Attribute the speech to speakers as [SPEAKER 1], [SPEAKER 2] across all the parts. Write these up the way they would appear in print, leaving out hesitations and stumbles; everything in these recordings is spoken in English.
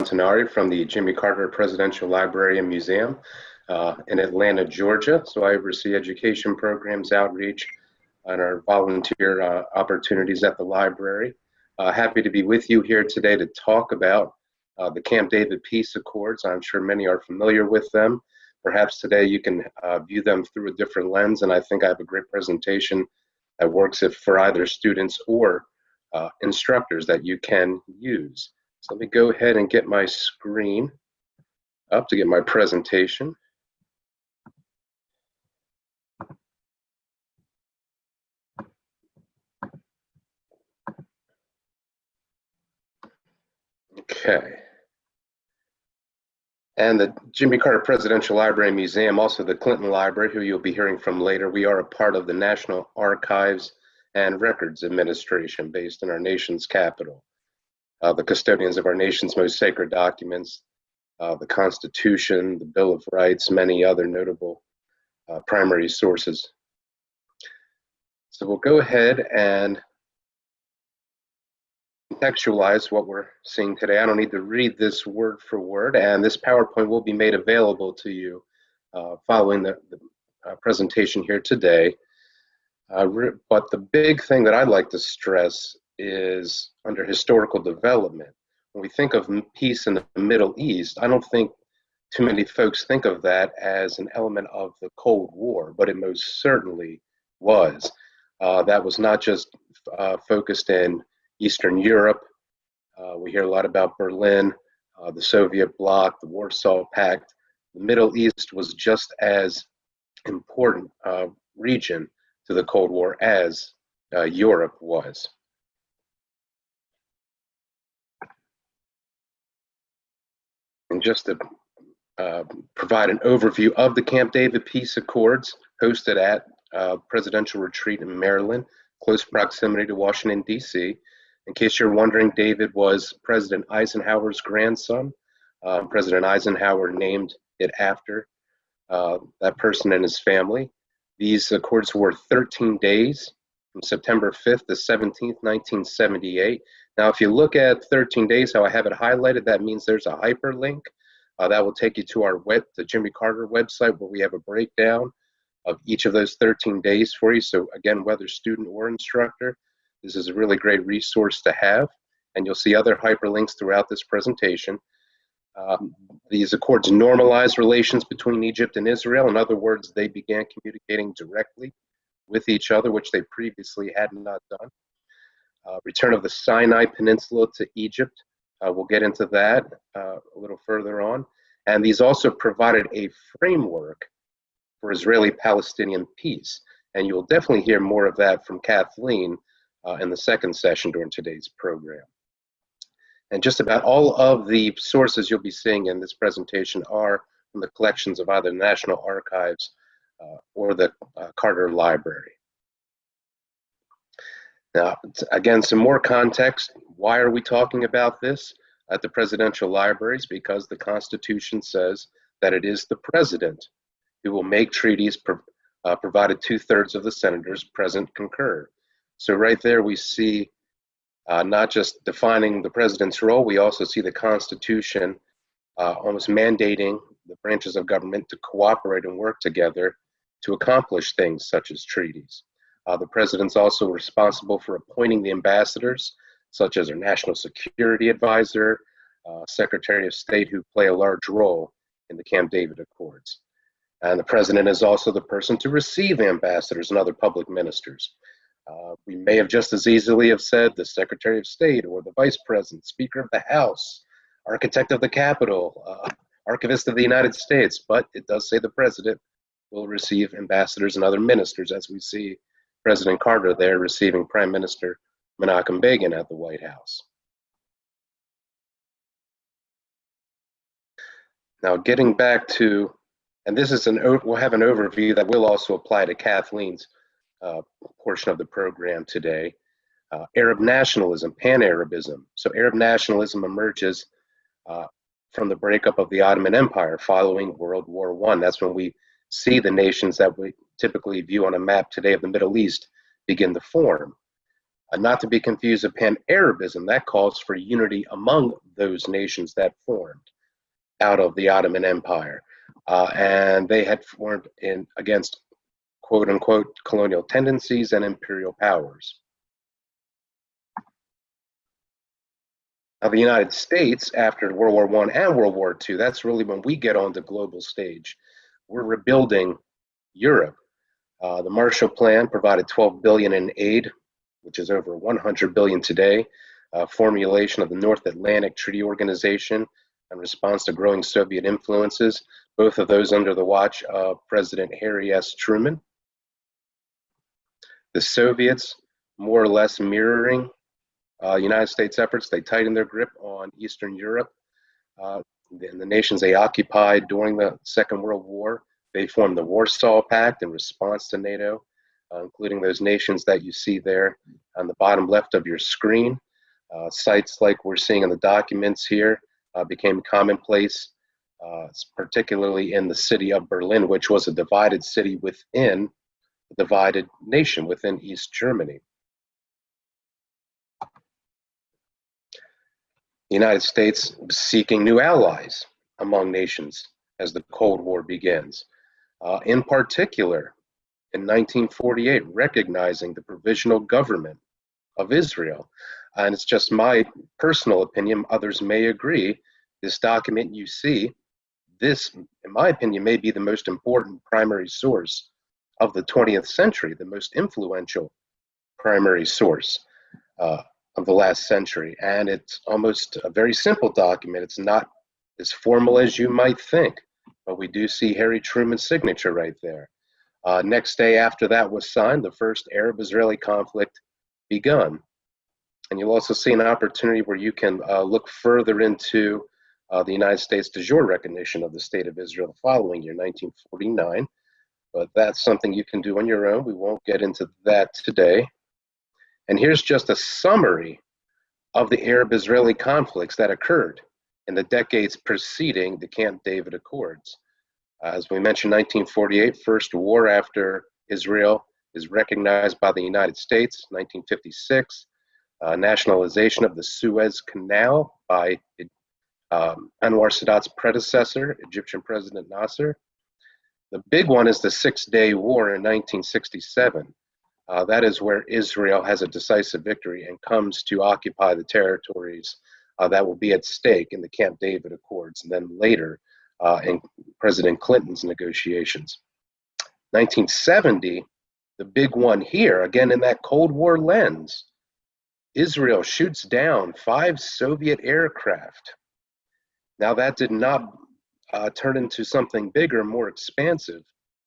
[SPEAKER 1] Tanari from the Jimmy Carter Presidential Library and Museum in Atlanta, Georgia. So I oversee education programs, outreach, and our volunteer opportunities at the library. Happy to be with you here today to talk about the Camp David Peace Accords. I'm sure many are familiar with them. Perhaps today you can view them through a different lens, and I think I have a great presentation that works for either students or instructors that you can use. So let me go ahead and get my screen up to get my presentation. Okay. And the Jimmy Carter Presidential Library and Museum, also the Clinton Library, who you'll be hearing from later, we are a part of the National Archives and Records Administration based in our nation's capital. The custodians of our nation's most sacred documents, the Constitution, the Bill of Rights, many other notable primary sources. So we'll go ahead and contextualize what we're seeing today. I don't need to read this word for word, and this PowerPoint will be made available to you following the presentation here today. But the big thing that I'd like to stress is under historical development. When we think of peace in the Middle East, I don't think too many folks think of that as an element of the Cold War, but it most certainly was. That was not just focused in Eastern Europe. We hear a lot about Berlin, the Soviet bloc, the Warsaw Pact. The Middle East was just as important region to the Cold War as Europe was. And just to provide an overview of the Camp David Peace Accords hosted at Presidential Retreat in Maryland, close proximity to Washington, D.C. In case you're wondering, David was President Eisenhower's grandson. President Eisenhower named it after that person and his family. These accords were 13 days from September 5th to 17th, 1978. Now, if you look at 13 days, how I have it highlighted, that means there's a hyperlink that will take you to the Jimmy Carter website, where we have a breakdown of each of those 13 days for you. So again, whether student or instructor, this is a really great resource to have, and you'll see other hyperlinks throughout this presentation. These accords normalized relations between Egypt and Israel. In other words, they began communicating directly with each other, which they previously had not done. Return of the Sinai Peninsula to Egypt. We'll get into that a little further on. And these also provided a framework for Israeli-Palestinian peace. And you'll definitely hear more of that from Kathleen in the second session during today's program. And just about all of the sources you'll be seeing in this presentation are from the collections of either the National Archives or the Carter Library. Now, again, some more context. Why are we talking about this at the presidential libraries? Because the Constitution says that it is the president who will make treaties provided 2/3 of the senators present concur. So right there we see not just defining the president's role, we also see the Constitution almost mandating the branches of government to cooperate and work together to accomplish things such as treaties. The president's also responsible for appointing the ambassadors, such as our national security advisor, Secretary of State, who play a large role in the Camp David Accords. And the president is also the person to receive ambassadors and other public ministers. We may have just as easily have said the Secretary of State or the Vice President, Speaker of the House, Architect of the Capitol, Archivist of the United States, but it does say the president will receive ambassadors and other ministers, as we see President Carter there receiving Prime Minister Menachem Begin at the White House. Now, getting back to, and this is we'll have an overview that will also apply to Kathleen's portion of the program today. Arab nationalism, pan-Arabism. So Arab nationalism emerges from the breakup of the Ottoman Empire following World War I. That's when we see the nations that we typically view on a map today of the Middle East begin to form. not to be confused with pan-Arabism. That calls for unity among those nations that formed out of the Ottoman Empire. And they had formed against quote unquote colonial tendencies and imperial powers. Now, the United States, after World War I and World War II, that's really when we get on the global stage. We're rebuilding Europe. The Marshall Plan provided $12 billion in aid, which is over $100 billion today. Formulation of the North Atlantic Treaty Organization in response to growing Soviet influences, both of those under the watch of President Harry S. Truman. The Soviets, more or less mirroring United States efforts, they tightened their grip on Eastern Europe. The nations they occupied during the Second World War, they formed the Warsaw Pact in response to NATO, including those nations that you see there on the bottom left of your screen. Sites like we're seeing in the documents here became commonplace, particularly in the city of Berlin, which was a divided city within a divided nation within East Germany. The United States seeking new allies among nations as the Cold War begins. In particular, in 1948, recognizing the Provisional Government of Israel. And it's just my personal opinion, others may agree, this document you see, this, in my opinion, may be the most important primary source of the 20th century, the most influential primary source of the last century. And it's almost a very simple document. It's not as formal as you might think, but we do see Harry Truman's signature right there. Next day after that was signed, the first Arab-Israeli conflict begun. And you'll also see an opportunity where you can look further into the United States de jure recognition of the State of Israel the following year, 1949. But that's something you can do on your own. We won't get into that today. And here's just a summary of the Arab-Israeli conflicts that occurred in the decades preceding the Camp David Accords. As we mentioned, 1948, first war after Israel is recognized by the United States. 1956, nationalization of the Suez Canal by Anwar Sadat's predecessor, Egyptian President Nasser. The big one is the Six-Day War in 1967. That is where Israel has a decisive victory and comes to occupy the territories that will be at stake in the Camp David Accords, and then later in President Clinton's negotiations. 1970, the big one here, again in that Cold War lens, Israel shoots down 5 Soviet aircraft. Now that did not turn into something bigger, more expansive,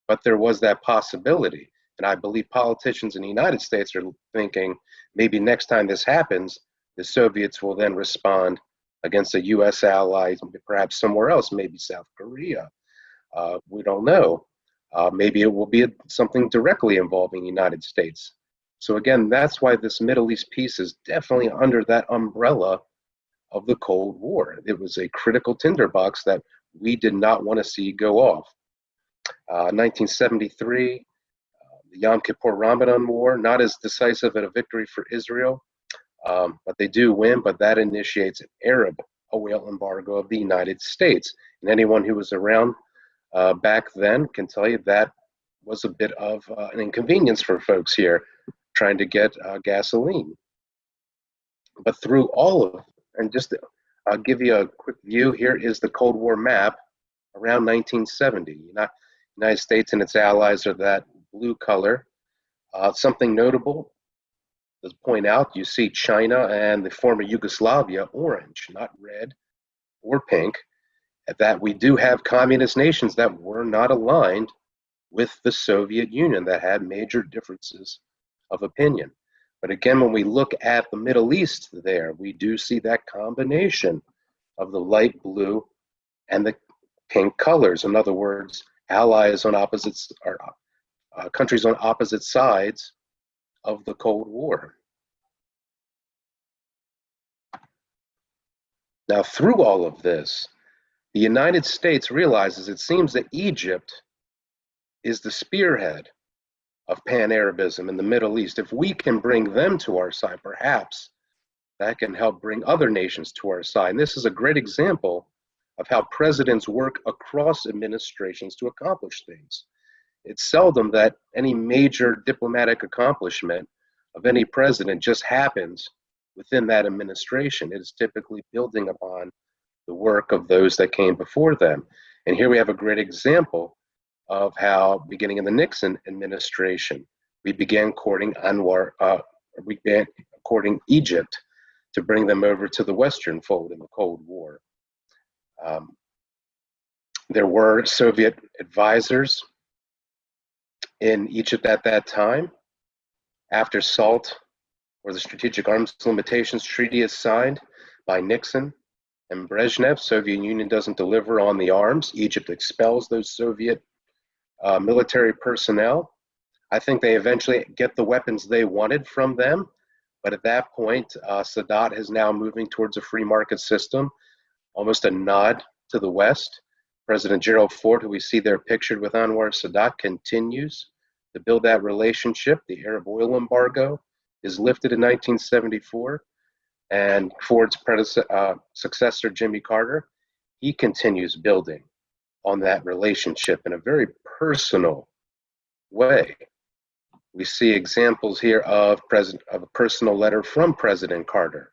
[SPEAKER 1] but there was that possibility. And I believe politicians in the United States are thinking maybe next time this happens, the Soviets will then respond against a U.S. ally, perhaps somewhere else, maybe South Korea. We don't know. Maybe it will be something directly involving the United States. So again, that's why this Middle East piece is definitely under that umbrella of the Cold War. It was a critical tinderbox that we did not want to see go off. 1973, the Yom Kippur Ramadan War, not as decisive at a victory for Israel, but they do win, but that initiates an Arab oil embargo of the United States. And anyone who was around back then can tell you that was a bit of an inconvenience for folks here trying to get gasoline. But through all of, and just I'll give you a quick view, here is the Cold War map around 1970. United States and its allies are that blue color. Something notable to point out, you see China and the former Yugoslavia orange, not red or pink. At that we do have communist nations that were not aligned with the Soviet Union, that had major differences of opinion. But again, when we look at the Middle East there, we do see that combination of the light blue and the pink colors. In other words, allies on opposites, or countries on opposite sides of the Cold War. Now, through all of this, the United States realizes it seems that Egypt is the spearhead of pan-Arabism in the Middle East. If we can bring them to our side, perhaps that can help bring other nations to our side. And this is a great example of how presidents work across administrations to accomplish things. It's seldom that any major diplomatic accomplishment of any president just happens within that administration. It is typically building upon the work of those that came before them. And here we have a great example of how, beginning in the Nixon administration, we began courting Egypt to bring them over to the Western fold in the Cold War. There were Soviet advisors in Egypt at that time. After SALT, or the Strategic Arms Limitations Treaty, is signed by Nixon and Brezhnev, Soviet Union doesn't deliver on the arms. Egypt expels those Soviet military personnel. I think they eventually get the weapons they wanted from them, but at that point, Sadat is now moving towards a free market system, almost a nod to the West. President Gerald Ford, who we see there pictured with Anwar Sadat, continues to build that relationship. The Arab oil embargo is lifted in 1974, and Ford's successor, Jimmy Carter, he continues building on that relationship in a very personal way. We see examples here of a personal letter from President Carter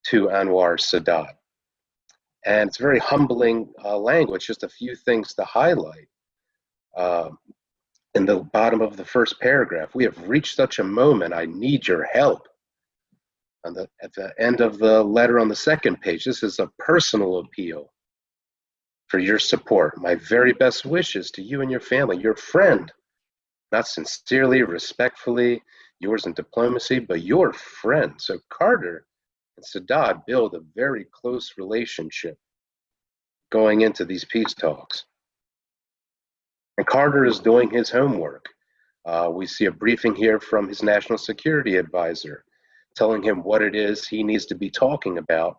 [SPEAKER 1] to Anwar Sadat. And it's very humbling language, just a few things to highlight. In the bottom of the first paragraph, we have reached such a moment, I need your help. At the end of the letter on the second page, this is a personal appeal for your support. My very best wishes to you and your family, your friend, not sincerely, respectfully, yours in diplomacy, but your friend. So Carter and Sadat build a very close relationship going into these peace talks. And Carter is doing his homework. We see a briefing here from his national security advisor telling him what it is he needs to be talking about,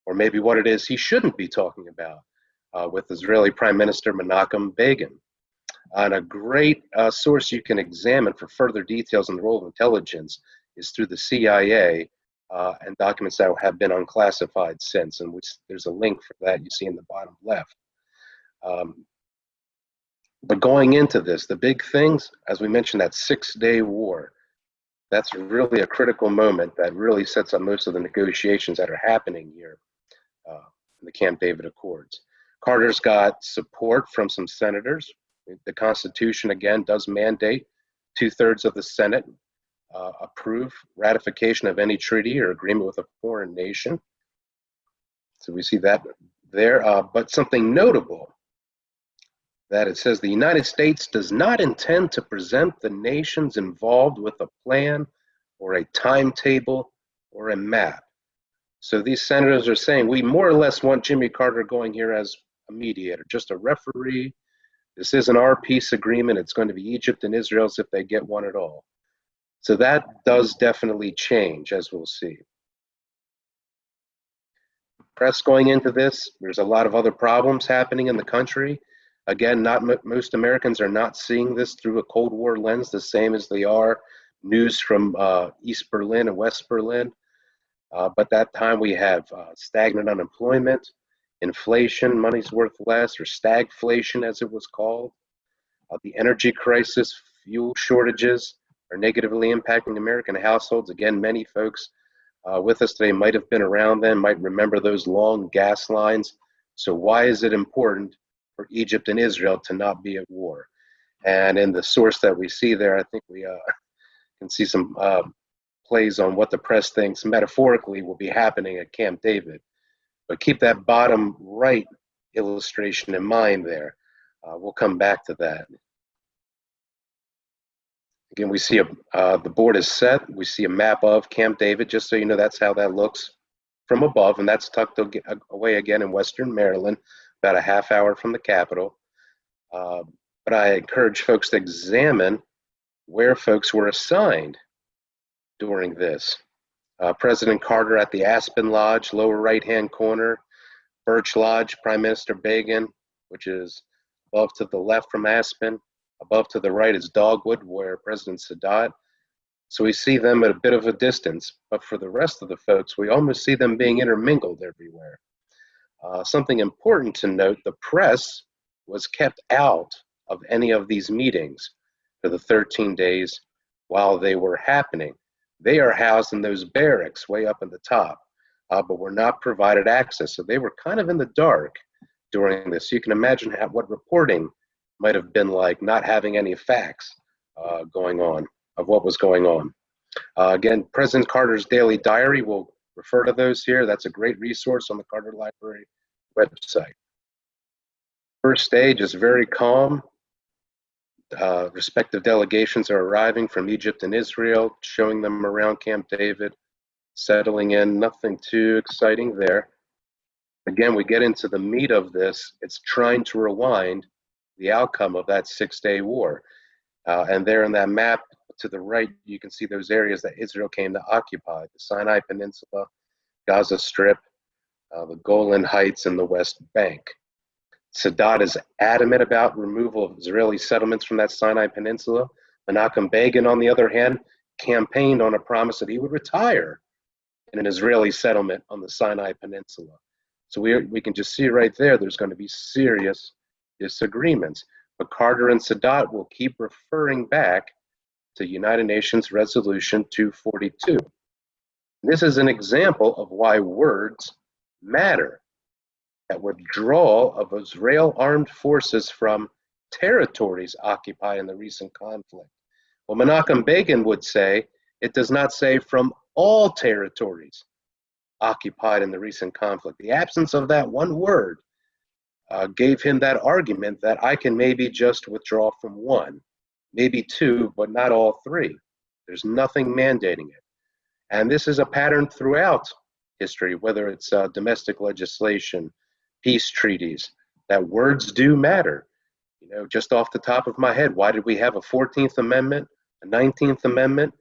[SPEAKER 1] or maybe what it is he shouldn't be talking about with Israeli Prime Minister Menachem Begin. And a great source you can examine for further details on the role of intelligence is through the CIA and documents that have been unclassified since, and there's a link for that you see in the bottom left. But going into this, the big things, as we mentioned, that 6-day war, that's really a critical moment that really sets up most of the negotiations that are happening here in the Camp David Accords. Carter's got support from some senators. The Constitution, again, does mandate 2/3 of the Senate approve ratification of any treaty or agreement with a foreign nation. So we see that there. But something notable, that it says the United States does not intend to present the nations involved with a plan or a timetable or a map. So these senators are saying, we more or less want Jimmy Carter going here as a mediator, just a referee. This isn't our peace agreement. It's going to be Egypt and Israel's if they get one at all. So that does definitely change, as we'll see. Press going into this, there's a lot of other problems happening in the country. Again, most Americans are not seeing this through a Cold War lens, the same as they are news from East Berlin and West Berlin. But that time we have stagnant unemployment, inflation, money's worth less, or stagflation as it was called. The energy crisis, fuel shortages are negatively impacting American households. Again, many folks with us today might have been around then, might remember those long gas lines. So why is it important for Egypt and Israel to not be at war? And in the source that we see there, I think we can see some plays on what the press thinks metaphorically will be happening at Camp David. But keep that bottom right illustration in mind there. We'll come back to that. Again, we see the board is set. We see a map of Camp David, just so you know that's how that looks from above, and that's tucked away again in Western Maryland, about a half hour from the Capitol. But I encourage folks to examine where folks were assigned during this. President Carter at the Aspen Lodge, lower right-hand corner. Birch Lodge, Prime Minister Begin, which is above to the left from Aspen. Above to the right is Dogwood, where President Sadat. So we see them at a bit of a distance, but for the rest of the folks, we almost see them being intermingled everywhere. Something important to note, the press was kept out of any of these meetings for the 13 days while they were happening. They are housed in those barracks way up at the top, but were not provided access. So they were kind of in the dark during this. You can imagine what reporting might have been like, not having any facts going on of what was going on. Again, President Carter's daily diary, we'll refer to those here. That's a great resource on the Carter Library website. First stage is very calm. Respective delegations are arriving from Egypt and Israel, showing them around Camp David, settling in, nothing too exciting there. Again, we get into the meat of this. It's trying to rewind the outcome of that 6-day war. And there in that map to the right, you can see those areas that Israel came to occupy: the Sinai Peninsula, Gaza Strip, the Golan Heights, and the West Bank. Sadat is adamant about removal of Israeli settlements from that Sinai Peninsula. Menachem Begin, on the other hand, campaigned on a promise that he would retire in an Israeli settlement on the Sinai Peninsula. So we can just see right there, there's going to be serious disagreements. But Carter and Sadat will keep referring back to United Nations Resolution 242. This is an example of why words matter. That withdrawal of Israel armed forces from territories occupied in the recent conflict. Well, Menachem Begin would say it does not say from all territories occupied in the recent conflict. The absence of that one word gave him that argument that I can maybe just withdraw from one, maybe two, but not all three. There's nothing mandating it. And this is a pattern throughout history, whether it's domestic legislation, peace treaties, that words do matter. You know, just off the top of my head, why did we have a 14th Amendment, a 19th Amendment,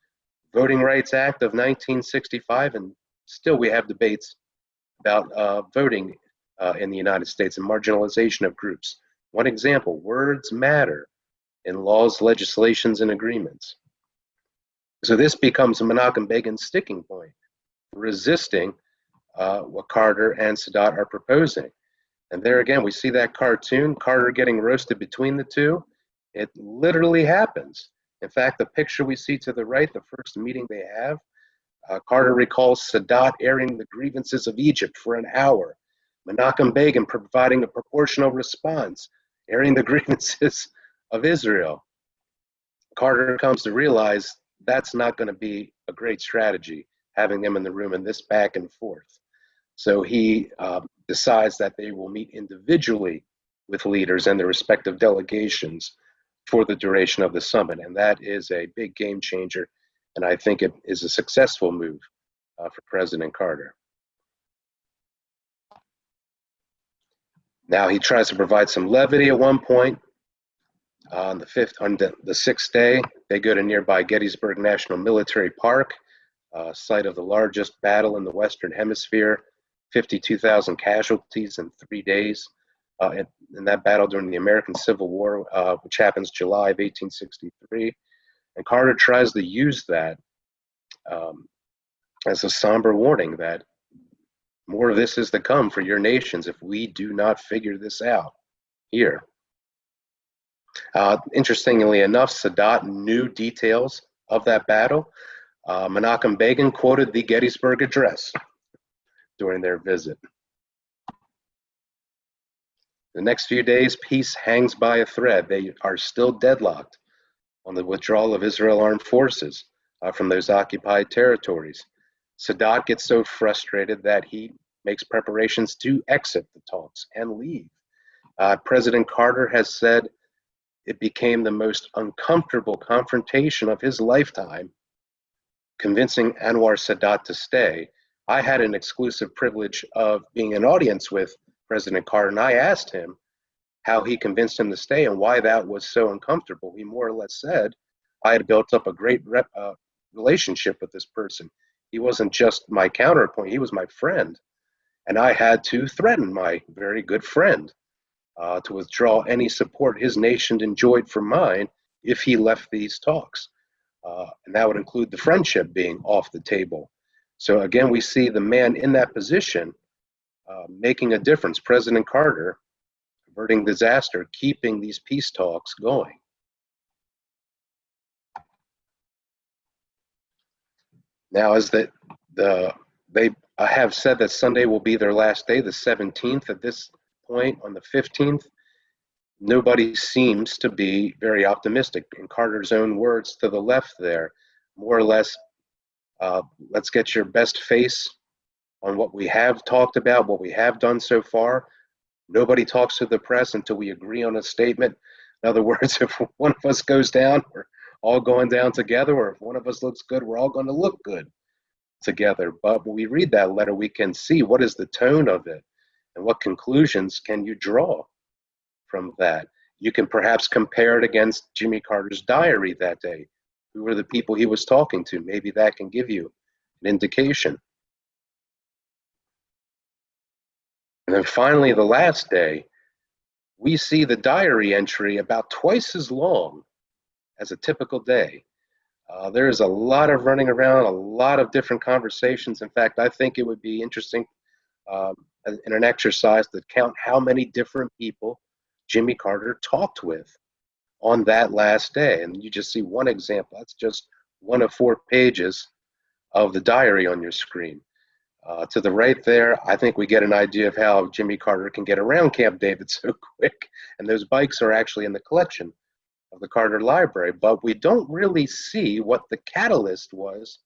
[SPEAKER 1] Voting Rights Act of 1965, and still we have debates about voting in the United States and marginalization of groups? One example, words matter in laws, legislations, and agreements. So this becomes Menachem Begin's sticking point, resisting what Carter and Sadat are proposing. And there again, we see that cartoon, Carter getting roasted between the two. It literally happens. In fact, the picture we see to the right, the first meeting they have, Carter recalls Sadat airing the grievances of Egypt for an hour, Menachem Begin providing a proportional response, airing the grievances of Israel. Carter comes to realize that's not going to be a great strategy, having them in the room and this back and forth. So he decides that they will meet individually with leaders and their respective delegations for the duration of the summit. And that is a big game changer. And I think it is a successful move for President Carter. Now he tries to provide some levity at one point. On the sixth day, they go to nearby Gettysburg National Military Park, site of the largest battle in the Western Hemisphere, 52,000 casualties in 3 days in that battle during the American Civil War, which happens July of 1863. And Carter tries to use that as a somber warning that more of this is to come for your nations if we do not figure this out here. Interestingly enough, Sadat knew details of that battle. Menachem Begin quoted the Gettysburg Address during their visit. The next few days, peace hangs by a thread. They are still deadlocked on the withdrawal of Israel armed forces from those occupied territories. Sadat gets so frustrated that he makes preparations to exit the talks and leave. President Carter has said it became the most uncomfortable confrontation of his lifetime, convincing Anwar Sadat to stay. I had an exclusive privilege of being in audience with President Carter, and I asked him how he convinced him to stay and why that was so uncomfortable. He more or less said, I had built up a great relationship with this person. He wasn't just my counterpoint, he was my friend. And I had to threaten my very good friend to withdraw any support his nation enjoyed from mine if he left these talks. And that would include the friendship being off the table. So again, we see the man in that position making a difference, President Carter, averting disaster, keeping these peace talks going. Now, as they have said that Sunday will be their last day, the 17th. At this point, on the 15th, nobody seems to be very optimistic. In Carter's own words to the left there, more or less, let's get your best face on what we have talked about, what we have done so far. Nobody talks to the press until we agree on a statement. In other words, if one of us goes down, we're all going down together, or if one of us looks good, we're all going to look good together. But when we read that letter, we can see what is the tone of it and what conclusions can you draw from that. You can perhaps compare it against Jimmy Carter's diary that day. Who were the people he was talking to? Maybe that can give you an indication. And then finally, the last day, we see the diary entry about twice as long as a typical day. There is a lot of running around, a lot of different conversations. In fact, I think it would be interesting in an exercise to count how many different people Jimmy Carter talked with on that last day. And you just see one example. That's just one of 4 pages of the diary on your screen. To the right there, I think we get an idea of how Jimmy Carter can get around Camp David so quick. And those bikes are actually in the collection of the Carter Library. But we don't really see what the catalyst was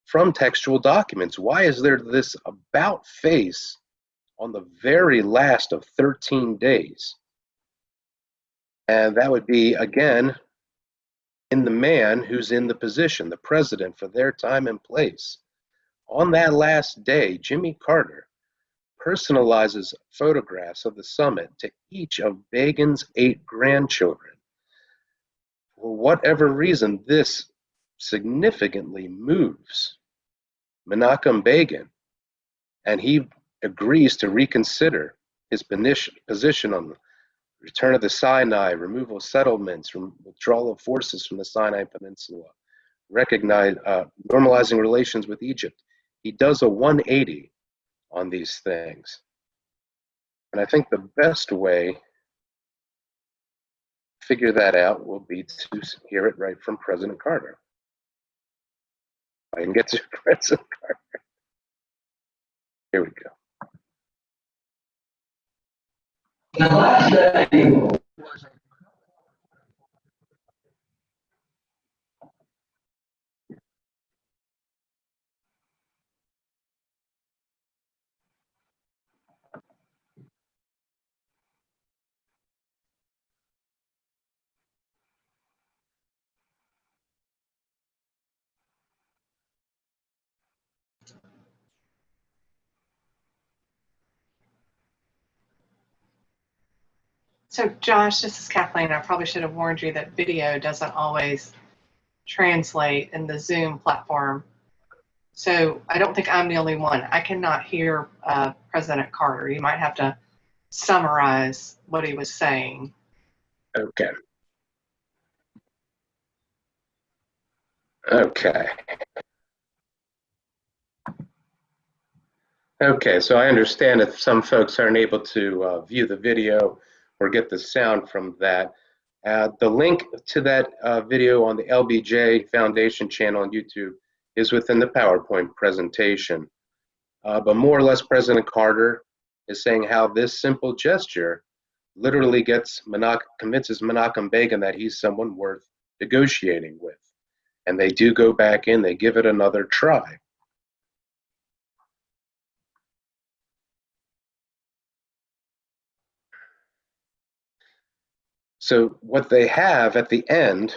[SPEAKER 1] from textual documents. Why is there this about face on the very last of 13 days? And that would be, again, in the man who's in the position, the president for their time and place. On that last day, Jimmy Carter personalizes photographs of the summit to each of Begin's 8 grandchildren. For whatever reason, this significantly moves Menachem Begin, and he agrees to reconsider his position on the return of the Sinai, removal of settlements, withdrawal of forces from the Sinai Peninsula, normalizing relations with Egypt. He does a 180 on these things. And I think the best way to figure that out will be to hear it right from President Carter. I can get to President Carter. Here we go.
[SPEAKER 2] So Josh, this is Kathleen. I probably should have warned you that video doesn't always translate in the Zoom platform. So I don't think I'm the only one. I cannot hear President Carter. You might have to summarize what he was saying.
[SPEAKER 1] Okay. Okay. Okay, so I understand if some folks aren't able to view the video or get the sound from that. The link to that video on the LBJ Foundation channel on YouTube is within the PowerPoint presentation. But more or less, President Carter is saying how this simple gesture literally convinces Menachem Begin that he's someone worth negotiating with. And they do go back in, they give it another try. So what they have at the end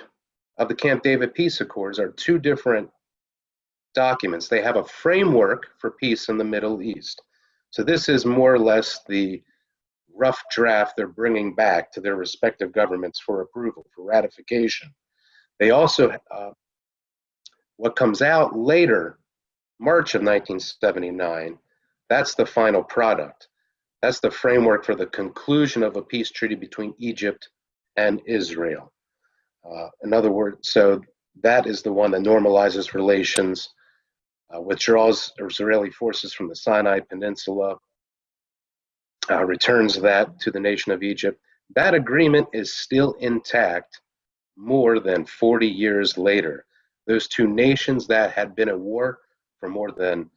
[SPEAKER 1] of the Camp David Peace Accords are 2 different documents. They have a framework for peace in the Middle East. So this is more or less the rough draft they're bringing back to their respective governments for approval, for ratification. They also, what comes out later, March of 1979, that's the final product. That's the framework for the conclusion of a peace treaty between Egypt and Israel. In other words, so that is the one that normalizes relations, withdraws Israeli forces from the Sinai Peninsula, returns that to the nation of Egypt. That agreement is still intact more than 40 years later. Those two nations that had been at war for more than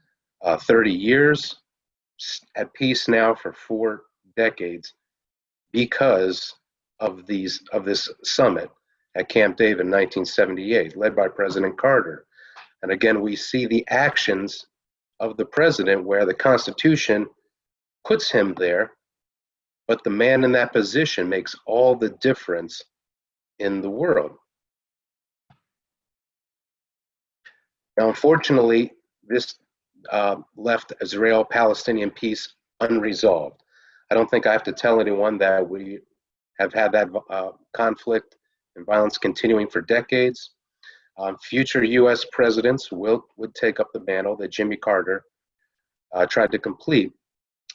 [SPEAKER 1] 30 years, at peace now for 4 decades because of this summit at Camp David in 1978, led by President Carter. And again, we see the actions of the president where the Constitution puts him there, but the man in that position makes all the difference in the world. Now, unfortunately, this left Israel-Palestinian peace unresolved. I don't think I have to tell anyone that we have had that conflict and violence continuing for decades. Future U.S. presidents would take up the mantle that Jimmy Carter tried to complete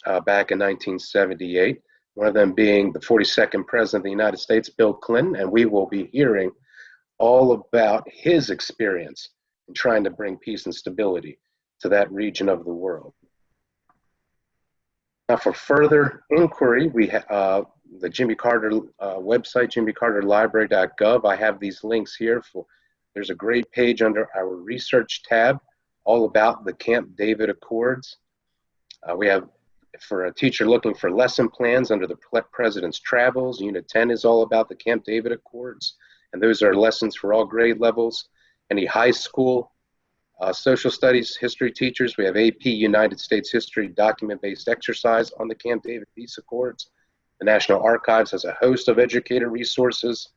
[SPEAKER 1] back in 1978, one of them being the 42nd President of the United States, Bill Clinton, and we will be hearing all about his experience in trying to bring peace and stability to that region of the world. Now, for further inquiry, we have the Jimmy Carter website, jimmycarterlibrary.gov. I have these links here. There's a great page under our research tab all about the Camp David Accords. We have, for a teacher looking for lesson plans, under the President's Travels, Unit 10 is all about the Camp David Accords, and those are lessons for all grade levels. Any high school social studies history teachers, we have AP United States History document-based exercise on the Camp David Peace Accords. The National Archives has a host of educator resources.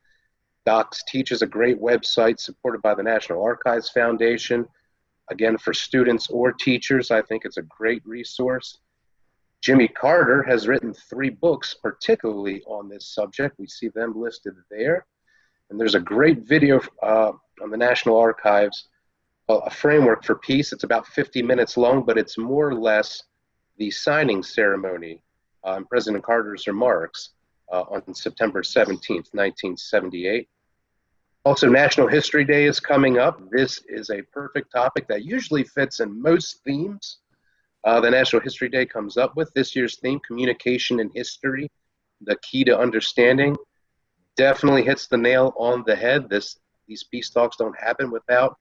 [SPEAKER 1] Docs Teach is a great website supported by the National Archives Foundation. Again, for students or teachers, I think it's a great resource. Jimmy Carter has written 3 books, particularly on this subject. We see them listed there. And there's a great video on the National Archives, a framework for peace. It's about 50 minutes long, but it's more or less the signing ceremony and President Carter's remarks on September 17th, 1978. Also, National History Day is coming up. This is a perfect topic that usually fits in most themes the National History Day comes up with. This year's theme, communication and history, the key to understanding, definitely hits the nail on the head. These peace talks don't happen without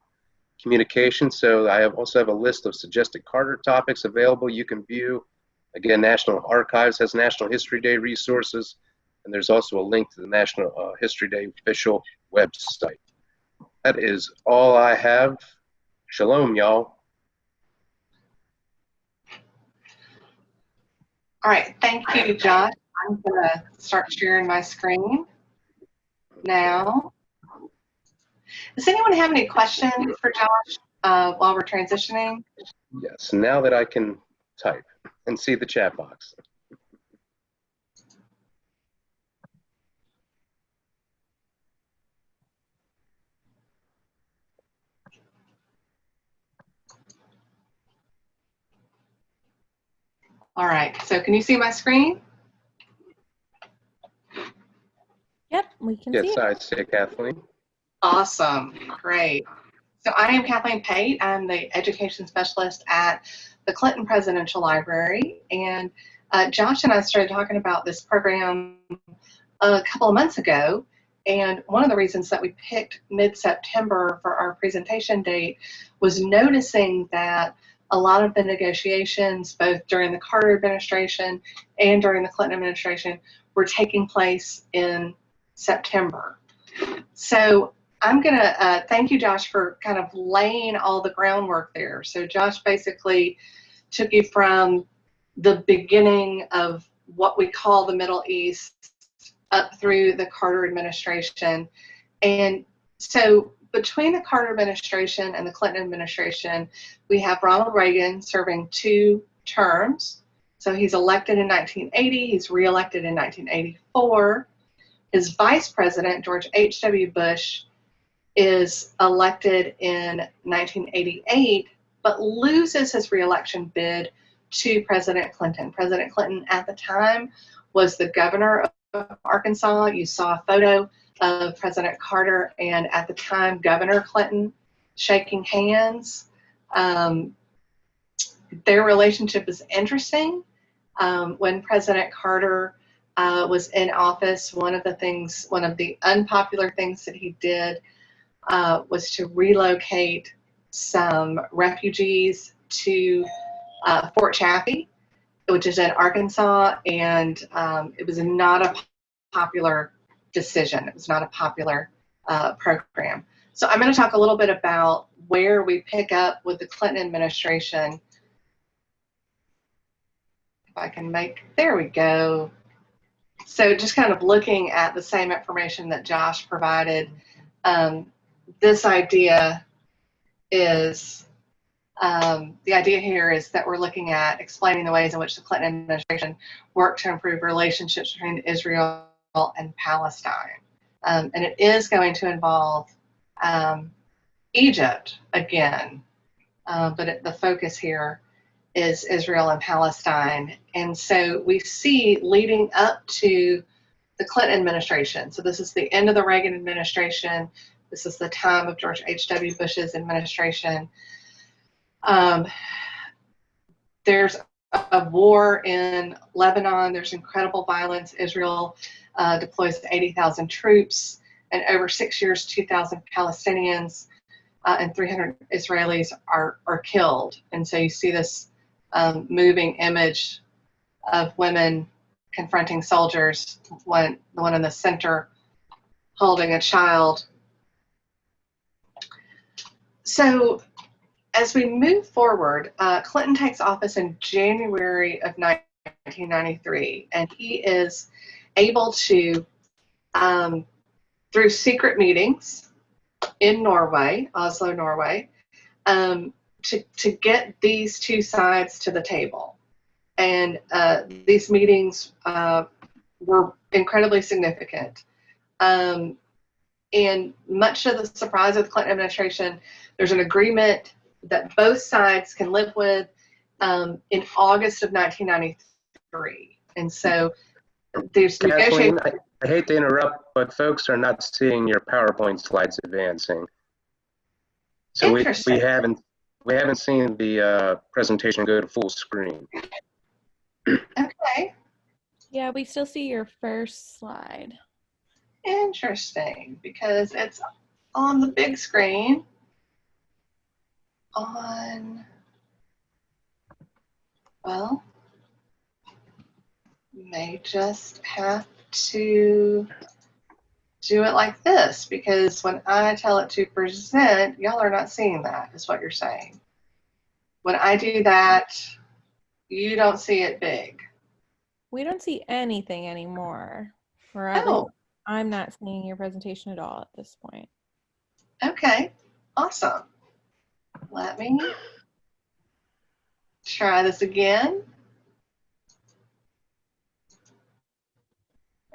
[SPEAKER 1] communication. So I also have a list of suggested Carter topics available you can view. Again, National Archives has National History Day resources, and there's also a link to the National History Day official website. That is all I have. Shalom, y'all.
[SPEAKER 2] All right, thank you, Josh. I'm going to start sharing my screen now. Does anyone have any questions for Josh while we're transitioning?
[SPEAKER 1] Yes, now that I can type and see the chat box.
[SPEAKER 2] All right, so can you see my screen?
[SPEAKER 3] Yep, we can see it.
[SPEAKER 1] Yes, I see, Kathleen.
[SPEAKER 2] Awesome, great. So I am Kathleen Pate. I'm the education specialist at the Clinton Presidential Library. And Josh and I started talking about this program a couple of months ago. And one of the reasons that we picked mid-September for our presentation date was noticing that a lot of the negotiations, both during the Carter administration and during the Clinton administration, were taking place in September. So I'm going to thank you, Josh, for kind of laying all the groundwork there. So Josh basically took you from the beginning of what we call the Middle East up through the Carter administration. And so between the Carter administration and the Clinton administration, we have Ronald Reagan serving 2 terms. So he's elected in 1980, he's reelected in 1984. His vice president, George H.W. Bush, is elected in 1988, but loses his reelection bid to President Clinton. President Clinton at the time was the governor of Arkansas. You saw a photo of President Carter and at the time Governor Clinton shaking hands. Their relationship is interesting. When President Carter was in office, one of the unpopular things that he did was to relocate some refugees to Fort Chaffee, which is in Arkansas, and it was not a popular decision. It was not a popular program. So I'm going to talk a little bit about where we pick up with the Clinton administration. If I can there we go. So just kind of looking at the same information that Josh provided, this idea is, the idea here is that we're looking at explaining the ways in which the Clinton administration worked to improve relationships between Israel and Palestine. And it is going to involve Egypt again, but the focus here is Israel and Palestine. And so we see leading up to the Clinton administration, so this is the end of the Reagan administration, this is the time of George H.W. Bush's administration, there's a war in Lebanon, there's incredible violence. Israel deploys 80,000 troops, and over 6 years, 2,000 Palestinians and 300 Israelis are killed. And so you see this moving image of women confronting soldiers, the one in the center holding a child. So as we move forward, Clinton takes office in January of 1993, and he is able to, through secret meetings in Norway, Oslo, Norway, to get these two sides to the table. And these meetings were incredibly significant. And much to the surprise of the Clinton administration, there's an agreement that both sides can live with in August of 1993. And so there's negotiating.
[SPEAKER 1] I hate to interrupt, but folks are not seeing your PowerPoint slides advancing. So we haven't seen the presentation go to full screen.
[SPEAKER 2] Okay.
[SPEAKER 3] Yeah, we still see your first slide.
[SPEAKER 2] Interesting, because it's on the big screen. Well, you may just have to do it like this, because when I tell it to present, y'all are not seeing that, is what you're saying. When I do that, you don't see it big.
[SPEAKER 3] We don't see anything anymore. Or at least I'm not seeing your presentation at all at this point.
[SPEAKER 2] Okay, awesome. Let me try this again.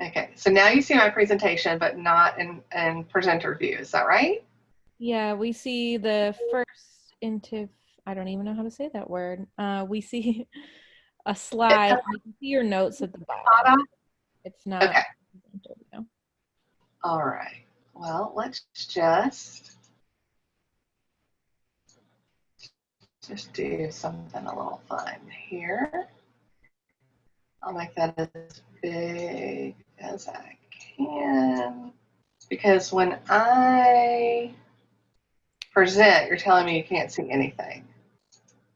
[SPEAKER 2] Okay, so now you see my presentation, but not in presenter view. Is that right?
[SPEAKER 3] Yeah, we see the first I don't even know how to say that word. We see a slide. You can see your notes at the bottom. It's not.
[SPEAKER 2] Okay. All right. Well, let's just do something a little fun here. I'll make that as big as I can, because when I present, you're telling me you can't see anything.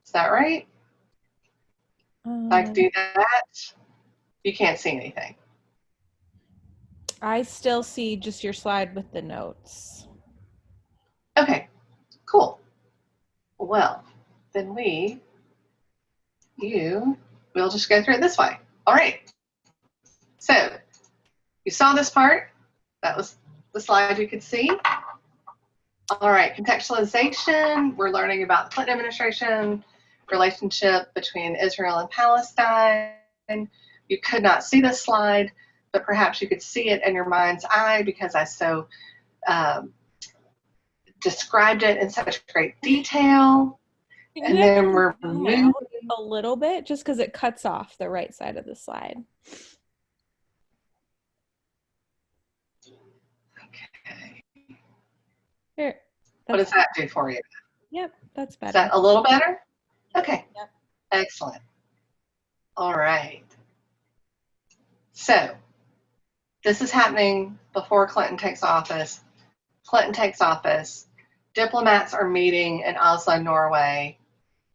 [SPEAKER 2] Is that right? If I do that, you can't see anything.
[SPEAKER 3] I still see just your slide with the notes.
[SPEAKER 2] Okay, cool. Well, then we'll just go through it this way. All right. So you saw this part. That was the slide you could see. All right, contextualization. We're learning about the Clinton administration, relationship between Israel and Palestine. You could not see this slide, but perhaps you could see it in your mind's eye because I so described it in such great detail. And then we're
[SPEAKER 3] Zoom
[SPEAKER 2] moving.
[SPEAKER 3] out a little bit just because it cuts off the right side of the slide.
[SPEAKER 2] Okay.
[SPEAKER 3] Here.
[SPEAKER 2] What does that do for you?
[SPEAKER 3] Yep, that's
[SPEAKER 2] Is
[SPEAKER 3] better.
[SPEAKER 2] that a little better? Okay.
[SPEAKER 3] Yep.
[SPEAKER 2] Excellent. All right. So this is happening before Clinton takes office. Clinton takes office. Diplomats are meeting in Oslo, Norway,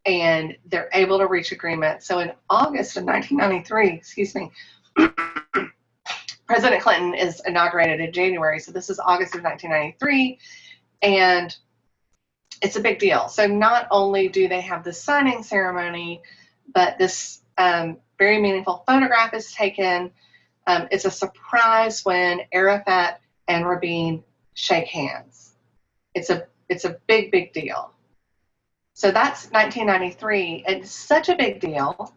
[SPEAKER 2] and they're able to reach agreement. So in August of 1993, excuse me, President Clinton is inaugurated in January. So this is August of 1993, and it's a big deal. So not only do they have the signing ceremony, but this very meaningful photograph is taken. It's a surprise when Arafat and Rabin shake hands. It's a big, big deal. So that's 1993. It's such a big deal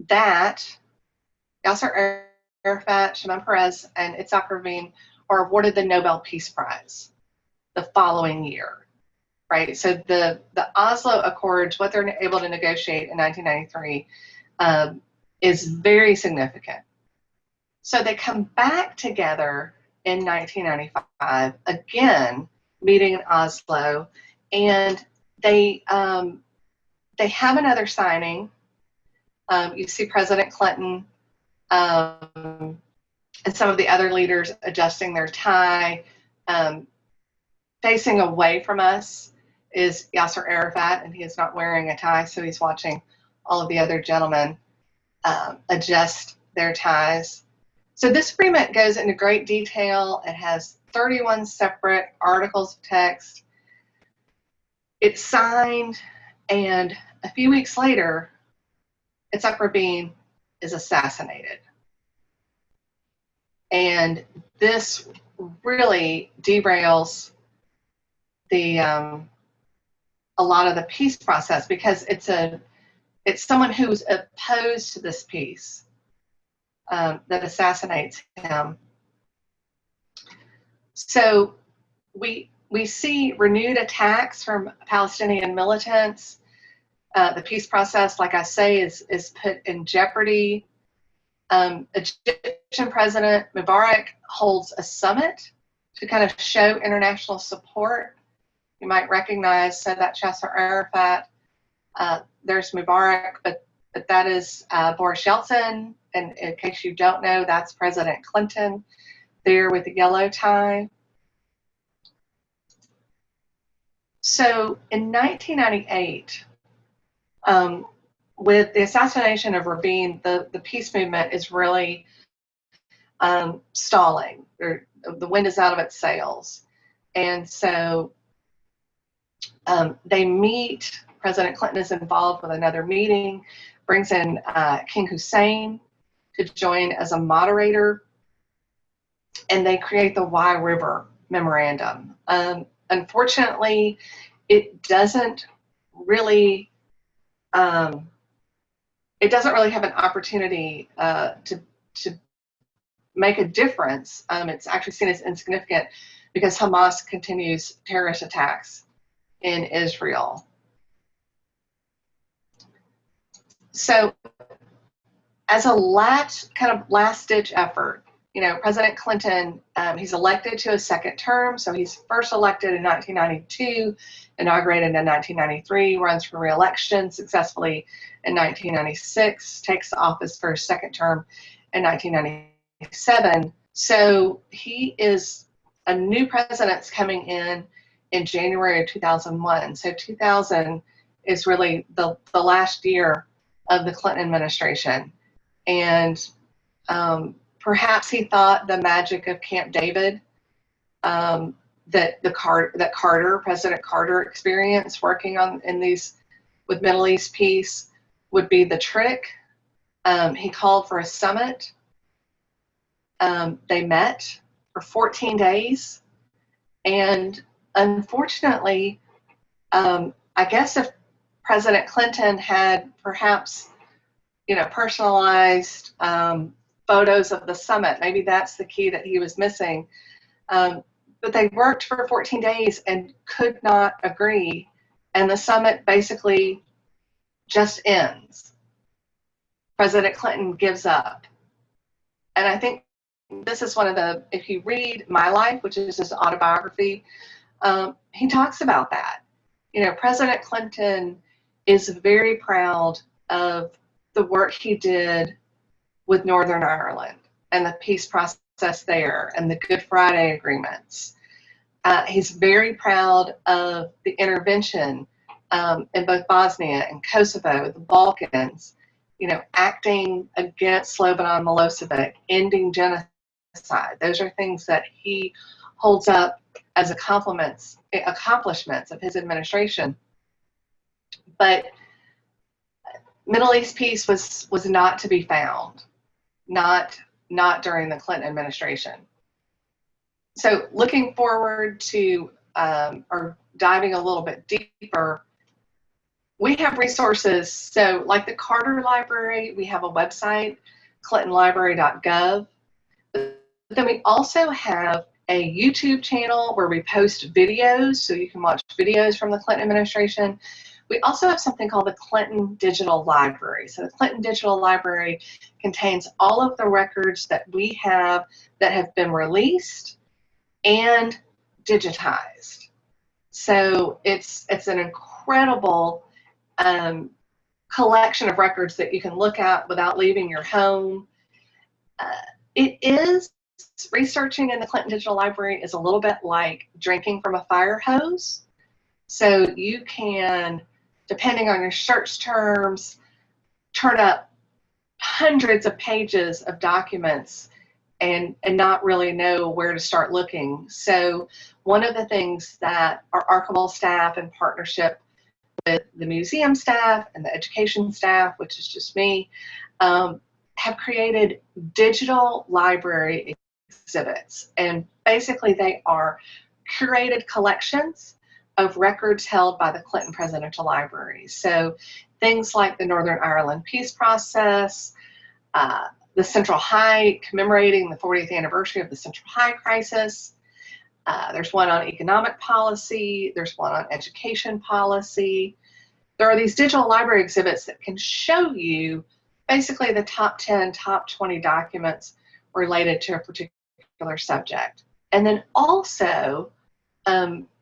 [SPEAKER 2] that Yasser Arafat, Shimon Peres, and Itzhak Rabin are awarded the Nobel Peace Prize the following year, right? So the Oslo Accords, what they're able to negotiate in 1993, is very significant. So they come back together in 1995, again, meeting in Oslo, and they have another signing. You see President Clinton and some of the other leaders adjusting their tie. Facing away from us is Yasser Arafat, and he is not wearing a tie, so he's watching all of the other gentlemen adjust their ties. So this agreement goes into great detail. It has 31 separate articles of text. It's signed, and a few weeks later, Itzhak Rabin is assassinated. And this really derails the a lot of the peace process, because it's someone who's opposed to this peace that assassinates him. So we see renewed attacks from Palestinian militants. The peace process, like I say, is put in jeopardy. Egyptian President Mubarak holds a summit to kind of show international support. You might recognize Sadat Yasser Arafat. There's Mubarak, but that is Boris Yeltsin. And in case you don't know, that's President Clinton there with the yellow tie. So in 1998, with the assassination of Rabin, the peace movement is really stalling. The wind is out of its sails. And so they meet. President Clinton is involved with another meeting, brings in King Hussein to join as a moderator, and they create the River Memorandum. Unfortunately, it doesn't really have an opportunity to make a difference. It's actually seen as insignificant because Hamas continues terrorist attacks in Israel. So as a last-ditch effort, President Clinton, he's elected to a second term. So he's first elected in 1992, inaugurated in 1993, runs for re-election successfully in 1996, takes office for his second term in 1997. So he is a new president's coming in January of 2001. So 2000 is really the last year of the Clinton administration. And perhaps he thought the magic of Camp David, that President Carter experienced working with Middle East peace would be the trick. He called for a summit. They met for 14 days. And unfortunately, I guess if President Clinton had perhaps, personalized photos of the summit, maybe that's the key that he was missing. But they worked for 14 days and could not agree and the summit basically just ends. President Clinton gives up. And I think this is one of the, if you read My Life, which is his autobiography, he talks about that. You know, President Clinton is very proud of the work he did with Northern Ireland and the peace process there and the Good Friday agreements. He's very proud of the intervention in both Bosnia and Kosovo, the Balkans, you know, acting against Slobodan Milosevic, ending genocide. Those are things that he holds up as accomplishments of his administration. But Middle East peace was not to be found, not during the Clinton administration. So looking forward to, or diving a little bit deeper, we have resources. So like the Carter Library, we have a website, clintonlibrary.gov. But then we also have a YouTube channel where we post videos, so you can watch videos from the Clinton administration. We also have something called the Clinton Digital Library. So the Clinton Digital Library contains all of the records that we have that have been released and digitized. So it's an incredible collection of records that you can look at without leaving your home. It is, researching in the Clinton Digital Library is a little bit like drinking from a fire hose. So you can, depending on your search terms, turn up hundreds of pages of documents and not really know where to start looking. So one of the things that our archival staff, in partnership with the museum staff and the education staff, which is just me, have created digital library exhibits. And basically they are curated collections of records held by the Clinton Presidential Library. So things like the Northern Ireland peace process, the Central High, commemorating the 40th anniversary of the Central High crisis. There's one on economic policy. There's one on education policy. There are these digital library exhibits that can show you basically the top 10, top 20 documents related to a particular subject. And then also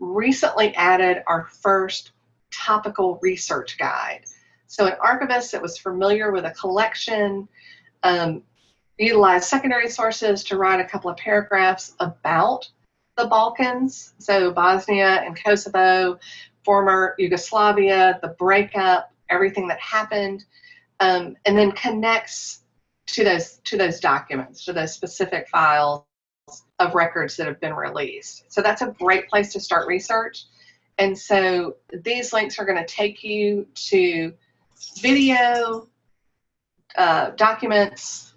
[SPEAKER 2] recently added our first topical research guide. So an archivist that was familiar with a collection utilized secondary sources to write a couple of paragraphs about the Balkans, so Bosnia and Kosovo, former Yugoslavia, the breakup, everything that happened, and then connects to those documents, to those specific files of records that have been released. So that's a great place to start research. And so these links are going to take you to video, documents,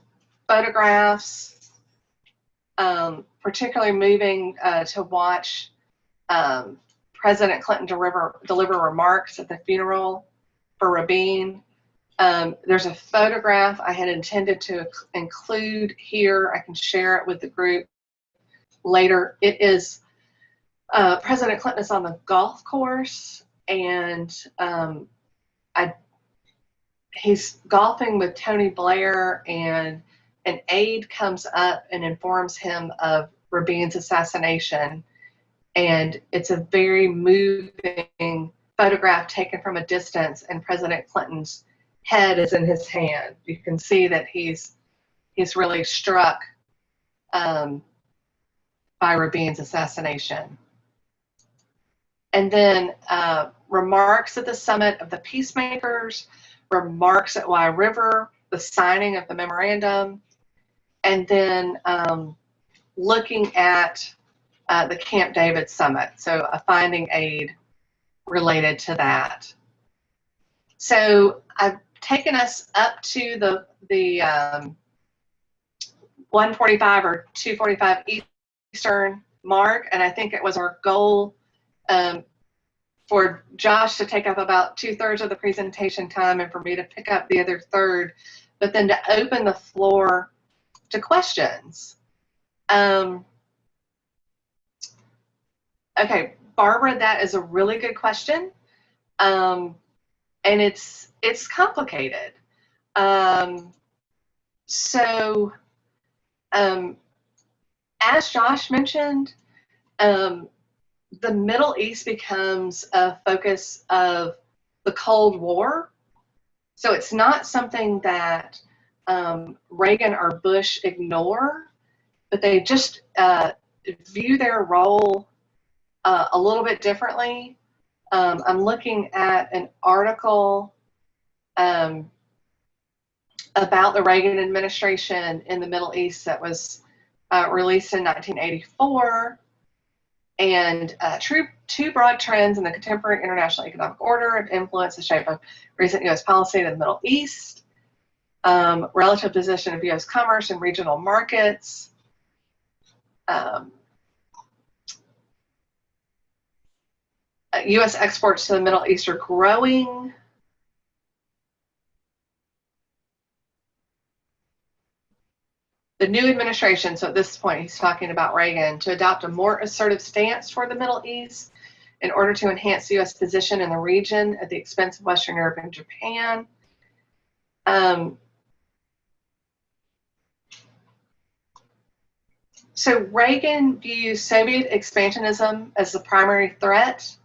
[SPEAKER 2] photographs, particularly moving to watch President Clinton deliver remarks at the funeral for Rabin. There's a photograph I had intended to include here. I can share it with the group later. It is President Clinton is on the golf course, and he's golfing with Tony Blair, and an aide comes up and informs him of Rabin's assassination. And it's a very moving photograph taken from a distance, and President Clinton's head is in his hand. You can see that he's really struck by Rabin's assassination. And then remarks at the summit of the peacemakers, remarks at Wye River, the signing of the memorandum, and then looking at the Camp David summit, so a finding aid related to that. So I've taken us up to the 1:45 or 2:45 Eastern mark, and I think it was our goal for Josh to take up about 2/3 of the presentation time and for me to pick up the other third, but then to open the floor to questions. Okay, Barbara, that is a really good question. and it's complicated. So, as Josh mentioned, the Middle East becomes a focus of the Cold War. So it's not something that Reagan or Bush ignore, but they just view their role a little bit differently. I'm looking at an article about the Reagan administration in the Middle East that was released in 1984. And two broad trends in the contemporary international economic order have influenced the shape of recent U.S. policy in the Middle East. Relative position of U.S. commerce in regional markets. U.S. exports to the Middle East are growing. The new administration, so at this point he's talking about Reagan, to adopt a more assertive stance toward the Middle East in order to enhance the U.S. position in the region at the expense of Western Europe and Japan. So Reagan views Soviet expansionism as the primary threat.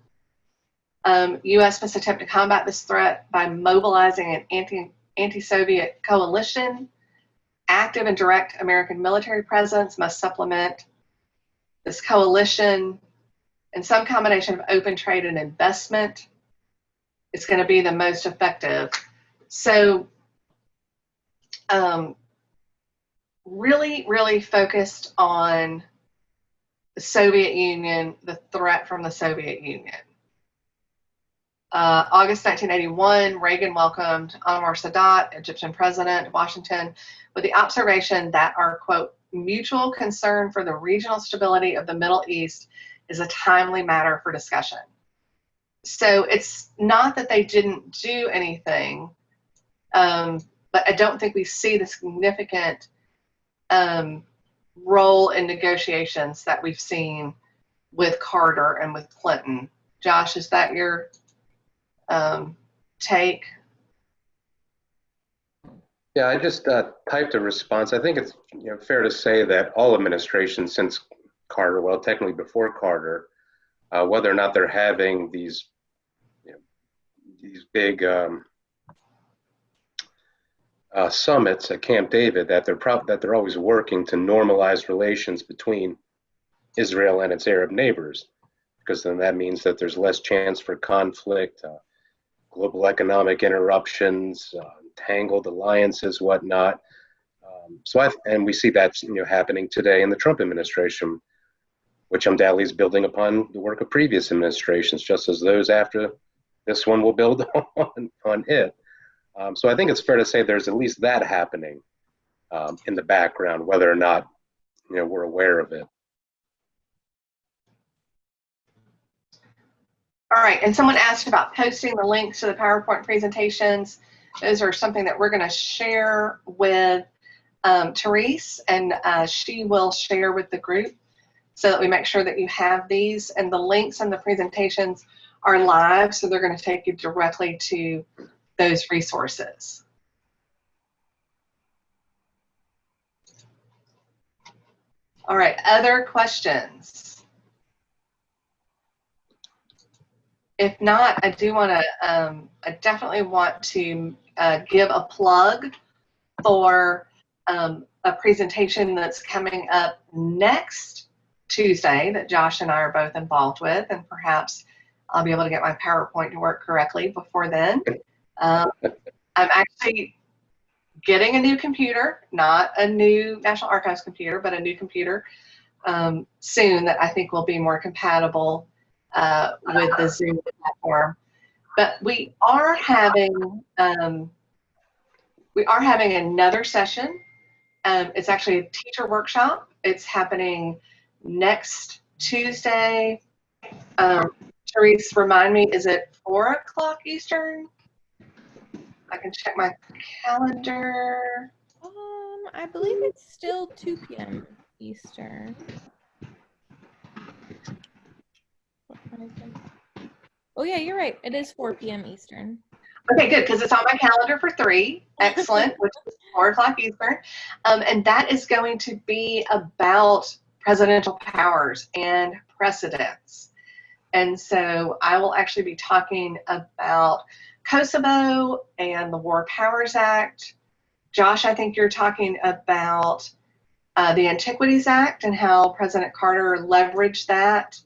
[SPEAKER 2] U.S. must attempt to combat this threat by mobilizing an anti-Soviet coalition. Active and direct American military presence must supplement this coalition, and some combination of open trade and investment is going to be the most effective. So really focused on the Soviet Union, the threat from the Soviet Union. August 1981, Reagan welcomed Anwar Sadat, Egyptian president, to Washington with the observation that our, quote, mutual concern for the regional stability of the Middle East is a timely matter for discussion. So it's not that they didn't do anything, but I don't think we see the significant role in negotiations that we've seen with Carter and with Clinton. Josh, is that your take?
[SPEAKER 1] Yeah, I just typed a response. I think it's fair to say that all administrations since Carter, well, technically before Carter, whether or not they're having these big summits at Camp David, that they're always working to normalize relations between Israel and its Arab neighbors, because then that means that there's less chance for conflict, global economic interruptions, tangled alliances, whatnot. And we see that happening today in the Trump administration, which undoubtedly is building upon the work of previous administrations, just as those after this one will build on it. So I think it's fair to say there's at least that happening in the background, whether or not we're aware of it.
[SPEAKER 2] All right, and someone asked about posting the links to the PowerPoint presentations. Those are something that we're going to share with Therese, and she will share with the group so that we make sure that you have these. And the links and the presentations are live, so they're going to take you directly to those resources. All right, other questions? If not, I do want to, I definitely want to give a plug for a presentation that's coming up next Tuesday that Josh and I are both involved with, and perhaps I'll be able to get my PowerPoint to work correctly before then. I'm actually getting a new computer, not a new National Archives computer, but a new computer soon that I think will be more compatible with the Zoom platform. But we are having another session. It's actually a teacher workshop. It's happening next Tuesday. Therese, remind me, is it 4 o'clock Eastern? I can check my calendar.
[SPEAKER 3] I believe it's still 2 p.m. Eastern. Oh yeah, you're right. It is 4 p.m. Eastern.
[SPEAKER 2] Okay, good, because it's on my calendar for 3. Excellent, which is 4 o'clock Eastern. And that is going to be about presidential powers and precedents. And so I will actually be talking about Kosovo and the War Powers Act. Josh, I think you're talking about the Antiquities Act and how President Carter leveraged that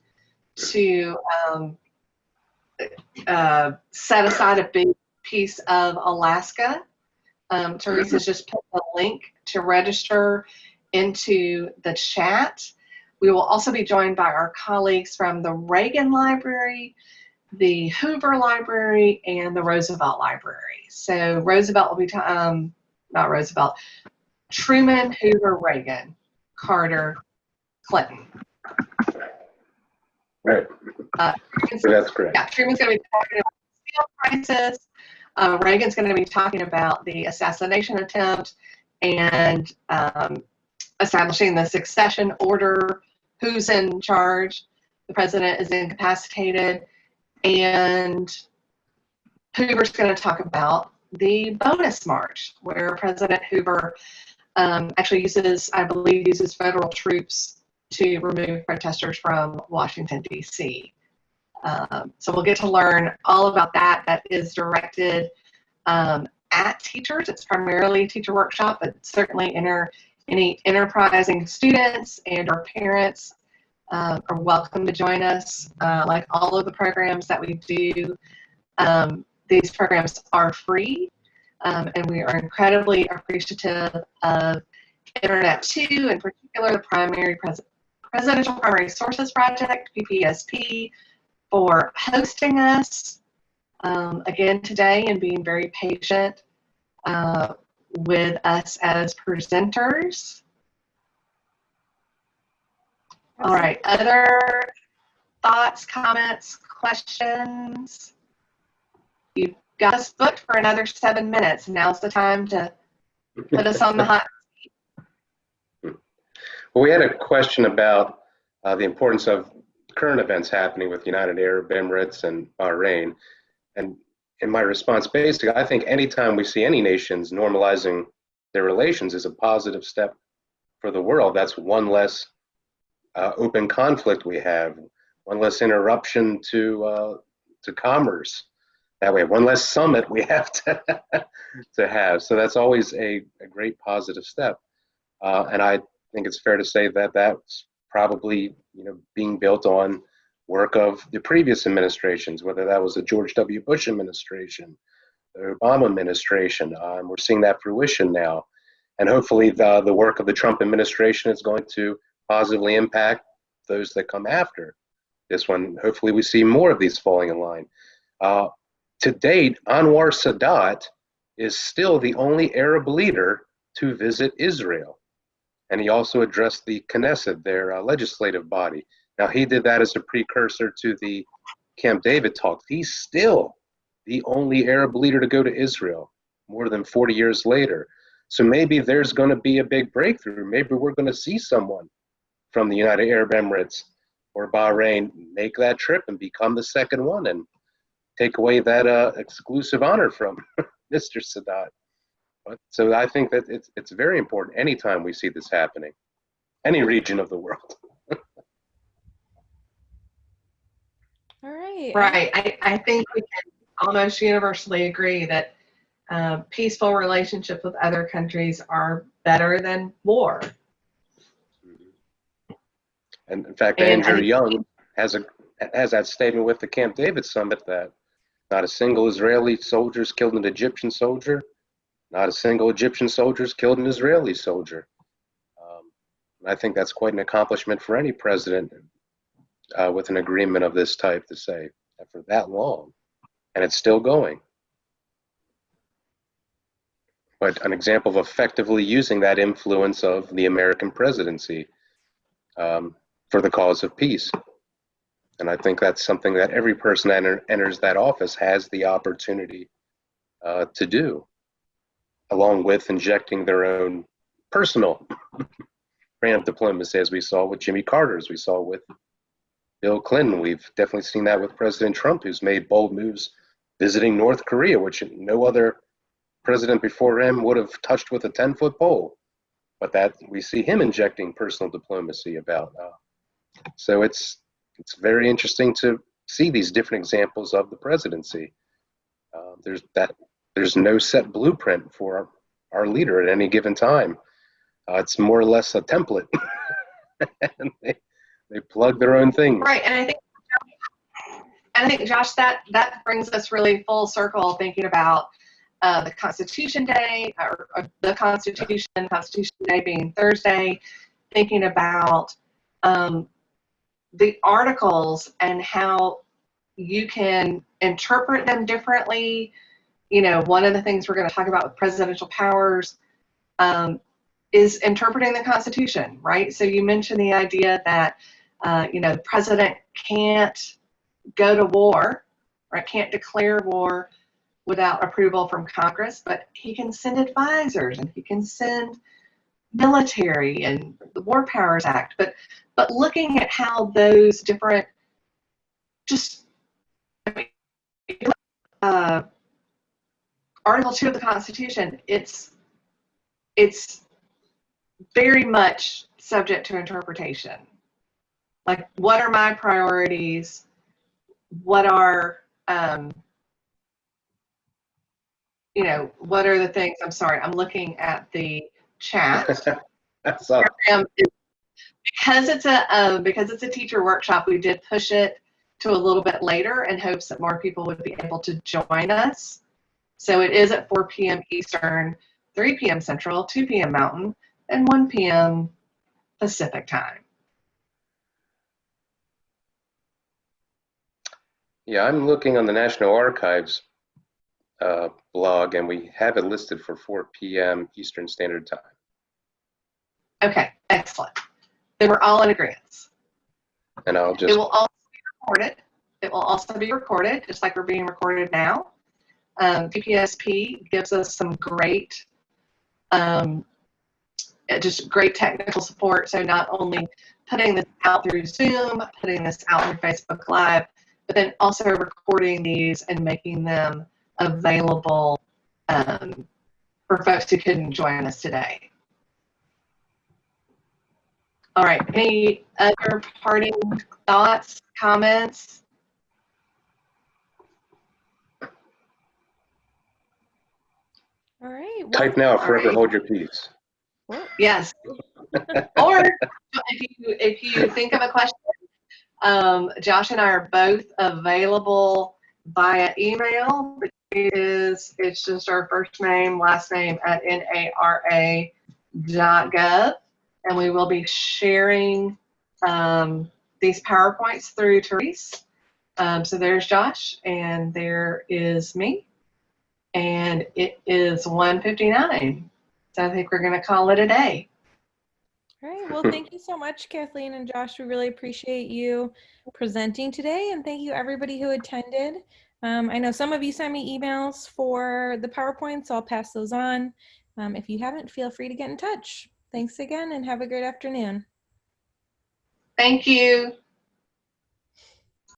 [SPEAKER 2] to set aside a big piece of Alaska. Teresa's just put a link to register into the chat. We will also be joined by our colleagues from the Reagan Library, the Hoover Library, and the Roosevelt Library. So Roosevelt will be, not Roosevelt, Truman, Hoover, Reagan, Carter, Clinton.
[SPEAKER 1] Right. So that's correct.
[SPEAKER 2] Yeah, Truman's going to be talking about the steel crisis. Reagan's going to be talking about the assassination attempt and establishing the succession order, who's in charge. The president is incapacitated. And Hoover's going to talk about the bonus march, where President Hoover actually uses federal troops to remove protesters from Washington, D.C. So we'll get to learn all about that. That is directed at teachers. It's primarily a teacher workshop, but certainly any enterprising students and or parents are welcome to join us. Like all of the programs that we do, these programs are free, and we are incredibly appreciative of Internet 2, in particular the Presidential Primary Sources Project, PPSP, for hosting us again today and being very patient with us as presenters. All right, other thoughts, comments, questions? You've got us booked for another 7 minutes. Now's the time to put us on the hot seat.
[SPEAKER 1] Well, we had a question about the importance of current events happening with United Arab Emirates and Bahrain. And in my response, basically, I think anytime we see any nations normalizing their relations is a positive step for the world. That's one less open conflict we have, one less interruption to commerce. That way, one less summit we have to have. So that's always a great positive step. And I think it's fair to say that that's probably being built on work of the previous administrations, whether that was the George W. Bush administration, the Obama administration. We're seeing that fruition now. And hopefully the work of the Trump administration is going to positively impact those that come after this one. Hopefully we see more of these falling in line. To date, Anwar Sadat is still the only Arab leader to visit Israel. And he also addressed the Knesset, their legislative body. Now, he did that as a precursor to the Camp David talks. He's still the only Arab leader to go to Israel more than 40 years later. So maybe there's going to be a big breakthrough. Maybe we're going to see someone from the United Arab Emirates or Bahrain make that trip and become the second one and take away that exclusive honor from Mr. Sadat. So I think that it's very important anytime we see this happening, any region of the world.
[SPEAKER 3] All right.
[SPEAKER 2] Right. I think we can almost universally agree that peaceful relationships with other countries are better than war.
[SPEAKER 1] And in fact, Andrew Young has that statement with the Camp David summit that not a single Israeli soldier is killed an Egyptian soldier. Not a single Egyptian soldier is killed an Israeli soldier. I think that's quite an accomplishment for any president with an agreement of this type to say that for that long, and it's still going. But an example of effectively using that influence of the American presidency for the cause of peace. And I think that's something that every person that enters that office has the opportunity to do, along with injecting their own personal brand of diplomacy, as we saw with Jimmy Carter, as we saw with Bill Clinton. We've definitely seen that with President Trump, who's made bold moves visiting North Korea, which no other president before him would have touched with a 10-foot pole. But that we see him injecting personal diplomacy about. So it's very interesting to see these different examples of the presidency. There's no set blueprint for our leader at any given time. It's more or less a template, and they plug their own things.
[SPEAKER 2] Right, and I think Josh, that brings us really full circle thinking about the Constitution Day, or the Constitution Day being Thursday, thinking about the articles and how you can interpret them differently. You know, one of the things we're going to talk about with presidential powers is interpreting the Constitution, right? So you mentioned the idea that, the president can't go to war, right? Can't declare war without approval from Congress, but he can send advisors and he can send military and the War Powers Act. But looking at how those different, Article 2 of the Constitution, it's very much subject to interpretation. Like, what are my priorities? What are what are the things? I'm sorry, I'm looking at the chat. Because it's a teacher workshop, we did push it to a little bit later in hopes that more people would be able to join us. So it is at 4 p.m. Eastern, 3 p.m. Central, 2 p.m. Mountain, and 1 p.m. Pacific time.
[SPEAKER 1] Yeah, I'm looking on the National Archives blog, and we have it listed for 4 p.m. Eastern Standard Time.
[SPEAKER 2] Okay, excellent. Then we're all in agreement.
[SPEAKER 1] And I'll just.
[SPEAKER 2] It will also be recorded. It will also be recorded, just like we're being recorded now. PPSP gives us some great, just great technical support. So not only putting this out through Zoom, putting this out through Facebook Live, but then also recording these and making them available for folks who couldn't join us today. All right, any other parting thoughts, comments?
[SPEAKER 3] All right. Well,
[SPEAKER 1] Type now, forever hold your peace.
[SPEAKER 2] Yes. Or if you think of a question, Josh and I are both available via email. It's just our first name, last name at NARA.gov. And we will be sharing these PowerPoints through Therese. So there's Josh, and there is me. And it is 1:59. So I think we're going to call it a day.
[SPEAKER 3] All right. Well, thank you so much, Kathleen and Josh. We really appreciate you presenting today. And thank you, everybody who attended. I know some of you sent me emails for the PowerPoints, so I'll pass those on. If you haven't, feel free to get in touch. Thanks again, and have a great afternoon.
[SPEAKER 2] Thank you.